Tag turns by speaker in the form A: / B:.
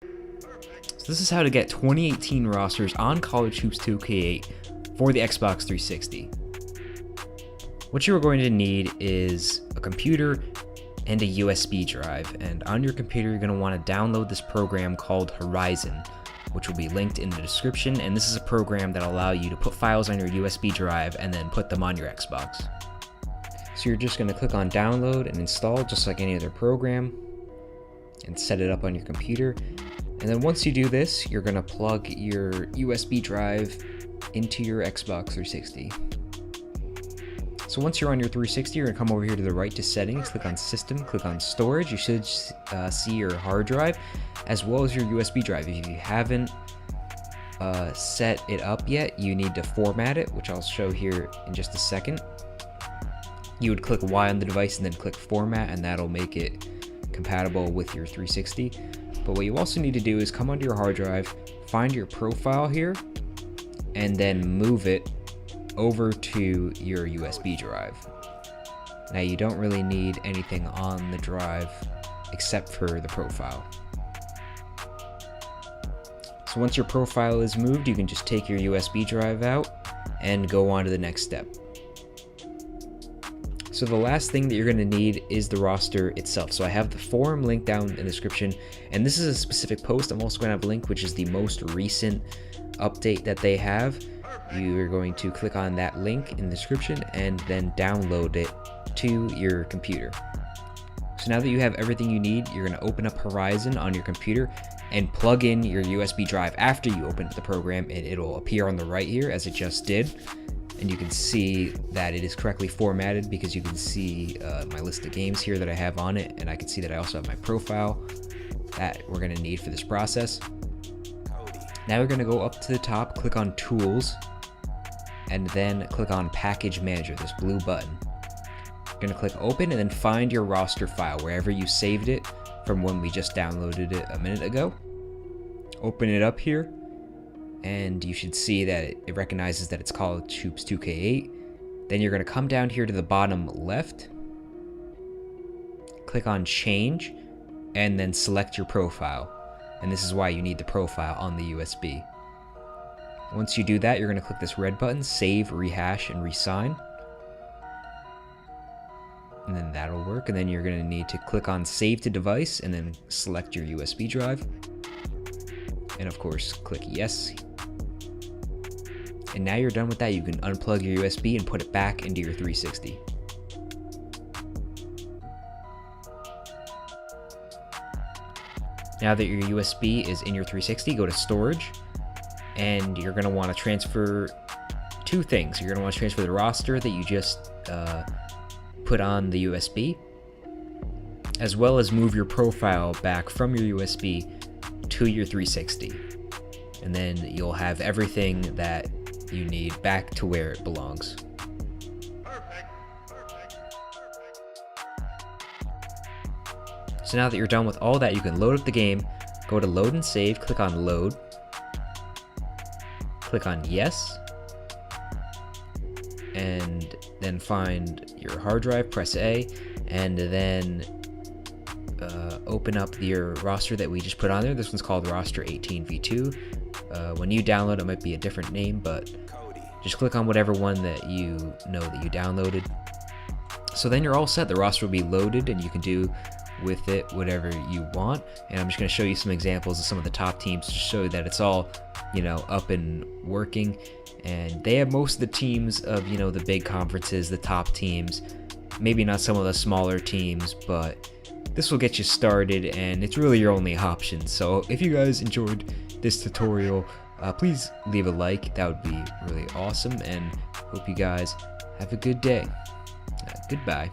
A: So this is how to get 2018 rosters on College Hoops 2K8 for the Xbox 360. What you are going to need is a computer and a USB drive, and on your computer you're going to want to download this program called Horizon, which will be linked in the description, and this is a program that will allow you to put files on your USB drive and then put them on your Xbox. So you're just going to click on download and install just like any other program and set it up on your computer. And then once you do this, you're going to plug your USB drive into your Xbox 360. So once you're on your 360, you're going to come over here to the right to settings, click on system, click on storage. You should see your hard drive as well as your USB drive. If you haven't set it up yet, you need to format it, which I'll show here in just a second. You would click Y on the device and then click format, and that'll make it compatible with your 360. But what you also need to do is come onto your hard drive, find your profile here, and then move it over to your USB drive. Now you don't really need anything on the drive except for the profile. So once your profile is moved, you can just take your USB drive out and go on to the next step. So the last thing that you're going to need is the roster itself. So I have the forum link down in the description, and this is a specific post. I'm also going to have a link which is the most recent update that they have. You're going to click on that link in the description and then download it to your computer. So now that you have everything you need, you're going to open up Horizon on your computer and plug in your USB drive after you open the program, and it'll appear on the right here as it just did. And you can see that it is correctly formatted because you can see my list of games here that I have on it, and I can see that I also have my profile that we're going to need for this process. Now we're going to go up to the top, click on Tools, and then click on Package Manager, this blue button. You're going to click Open and then find your roster file wherever you saved it from when we just downloaded it a minute ago. Open it up here, and you should see that it recognizes that it's College Hoops 2K8. Then you're going to come down here to the bottom left, click on Change, and then select your profile. And this is why you need the profile on the USB. Once you do that, you're going to click this red button, Save, Rehash, and Resign. And then that'll work. And then you're going to need to click on Save to Device and then select your USB drive. And of course, click Yes. And now you're done with that. You can unplug your USB and put it back into your 360. Now that your USB is in your 360, go to Storage, and you're going to want to transfer two things. You're going to want to transfer the roster that you just put on the USB, as well as move your profile back from your USB to your 360. And then you'll have everything that you need back to where it belongs. So now that you're done with all that, you can load up the game, go to Load and Save, click on Load, click on Yes, and then find your hard drive, press A, and then open up your roster that we just put on there. This one's called Roster 18v2. When you download, it might be a different name, but just click on whatever one that you know that you downloaded. So then you're all set. The roster will be loaded, and you can do with it whatever you want. And I'm just going to show you some examples of some of the top teams to show you that it's all, up and working. And they have most of the teams of, the big conferences, the top teams, maybe not some of the smaller teams, but this will get you started, and it's really your only option. So if you guys enjoyed this tutorial, please leave a like. That would be really awesome, and hope you guys have a good day. Goodbye.